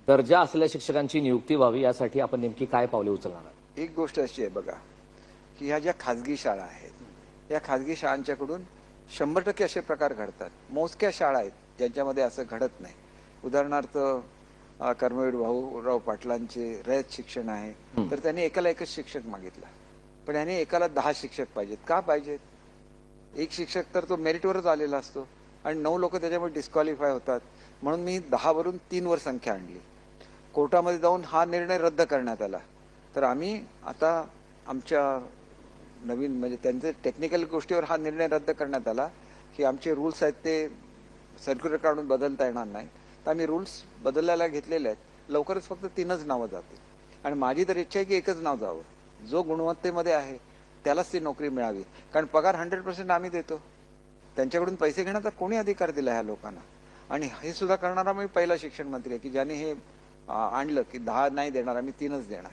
दर्जा असलेल्या शिक्षकांची नियुक्ती व्हावी यासाठी आपण नेमकी काय पावले उचलणार आहात? एक गोष्ट अशी आहे बघा, की ह्या ज्या खाजगी शाळा आहेत, या खाजगी शाळांच्याकडून 100% असे प्रकार घडतात. मोजक्या शाळा आहेत ज्यांच्यामध्ये असं घडत नाही. उदाहरणार्थ कर्मवीर भाऊराव पाटलांचे रयत शिक्षण आहे, तर त्यांनी एकाला एकच शिक्षक मागितला. पण याने एकाला 10 शिक्षक पाहिजेत. का पाहिजेत? एक शिक्षक तर तो मेरिटवरच आलेला असतो आणि 9 लोक त्याच्यामुळे डिस्क्वालिफाय होतात. म्हणून मी 10 वरून 3 वर संख्या आणली. कोर्टामध्ये जाऊन हा निर्णय रद्द करण्यात आला. तर आम्ही आता आमच्या नवीन म्हणजे त्यांचे टेक्निकल गोष्टीवर हा निर्णय रद्द करण्यात आला, की आमचे रूल्स आहेत ते सर्क्युलर काढून बदलता येणार नाही. तर आम्ही रूल्स बदलायला घेतलेले आहेत. लवकरच फक्त 3च नावं जातील आणि माझी तर इच्छा आहे की एकच नाव जावं. जो गुणवत्तेमध्ये आहे त्यालाच ती नोकरी मिळावी. कारण पगार 100% आम्ही देतो. त्यांच्याकडून पैसे घेण्याचा कोणी अधिकार दिला ह्या लोकांना? आणि हे सुद्धा करणारा मी पहिला शिक्षण मंत्री आहे, की ज्याने हे आणलं की 10 नाही देणार, आम्ही 3च देणार.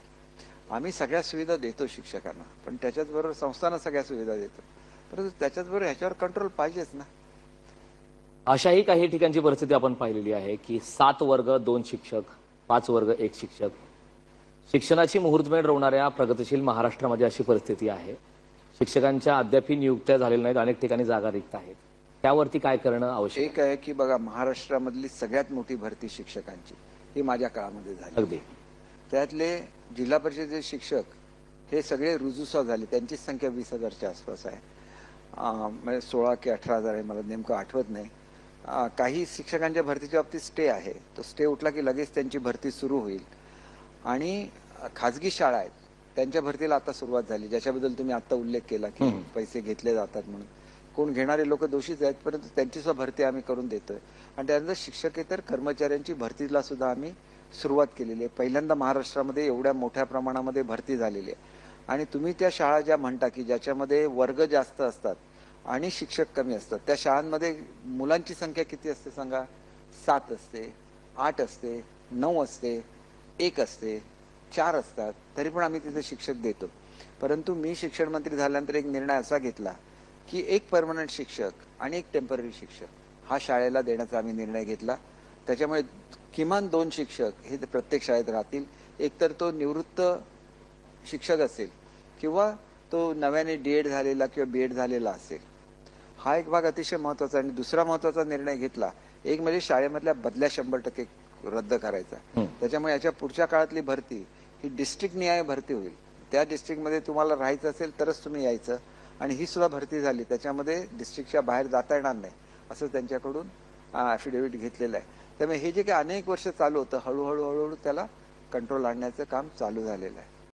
आम्ही सगळ्या सुविधा देतो शिक्षकांना, पण त्याच्याचबरोबर संस्थांना सगळ्या सुविधा देतो. परंतु त्याच्याचबरोबर ह्याच्यावर कंट्रोल पाहिजेच ना. अशाही काही ठिकाणची परिस्थिती आपण पाहिलेली आहे की 7 वर्ग 2 शिक्षक, 5 वर्ग 1 शिक्षक. शिक्षणाची मुहूर्तमेढ रोवणाऱ्या प्रगतिशील महाराष्ट्रामध्ये अशी परिस्थिती आहे. शिक्षकांच्या अद्यापही नियुक्त्या झालेल्या नाहीत, अनेक ठिकाणी जागा रिक्त आहेत. त्यावरती काय करणं आवश्यक एक आहे की बघा, महाराष्ट्रामधली सगळ्यात मोठी भरती शिक्षकांची ही माझ्या काळामध्ये झाली. अगदी. त्यातले जिल्हा परिषदेचे शिक्षक हे सगळे रुजूसा झाले. त्यांची संख्या 20,000च्या आसपास आहे. म्हणजे 16 की 18,000 आहे, मला नेमकं आठवत नाही. काही शिक्षकांच्या भरतीच्या बाबतीत स्टे आहे. तो स्टे उठला की लगेच त्यांची भरती सुरू होईल. आणि खाजगी शाळा आहेत त्यांच्या भरतीला आता सुरुवात झाली, ज्याच्याबद्दल तुम्ही आता उल्लेख केला की पैसे घेतले जातात म्हणून. कोण घेणारे लोक दोषीच आहेत, परंतु त्यांची सुद्धा भरती आम्ही करून देतोय. आणि त्यानंतर शिक्षकेतर कर्मचाऱ्यांची भरतीला सुद्धा आम्ही सुरुवात केलेली आहे. पहिल्यांदा महाराष्ट्रामध्ये एवढ्या मोठ्या प्रमाणामध्ये भरती झालेली आहे. आणि तुम्ही त्या शाळा ज्या म्हणता की ज्याच्यामध्ये वर्ग जास्त असतात आणि शिक्षक कमी असतात, त्या शाळांमध्ये मुलांची संख्या किती असते सांगा? 7 असते, 8 असते, 9 असते, 1 असते, 4 असतात. तरी पण आम्ही तिथे शिक्षक देतो. परंतु मी शिक्षण मंत्री झाल्यानंतर एक निर्णय असा घेतला की एक परमनंट शिक्षक आणि एक टेम्पररी शिक्षक हा शाळेला देण्याचा आम्ही निर्णय घेतला. त्याच्यामुळे किमान 2 शिक्षक हे प्रत्येक शाळेत राहतील. एकतर तो निवृत्त शिक्षक असेल किंवा तो नव्याने डी.एड झालेला किंवा बी.एड झालेला असेल. हा एक भाग अतिशय महत्त्वाचा. आणि दुसरा महत्त्वाचा निर्णय घेतला, एक म्हणजे शाळेमधल्या बदल्या 100% रद्द करायचा. त्याच्यामुळे याच्या पुढच्या काळातली भरती ही डिस्ट्रिक्ट निहाय भरती होईल. त्या डिस्ट्रिक्टमध्ये तुम्हाला राहायचं असेल तरच तुम्ही यायचं. आणि ही सुद्धा भरती झाली, त्याच्यामध्ये डिस्ट्रिक्टच्या बाहेर जाता येणार नाही असं त्यांच्याकडून ॲफिडेव्हिट घेतलेलं आहे. त्यामुळे हे जे काही अनेक वर्ष चालू होतं, हळूहळू त्याला कंट्रोल आणण्याचं काम चालू झालेलं आहे.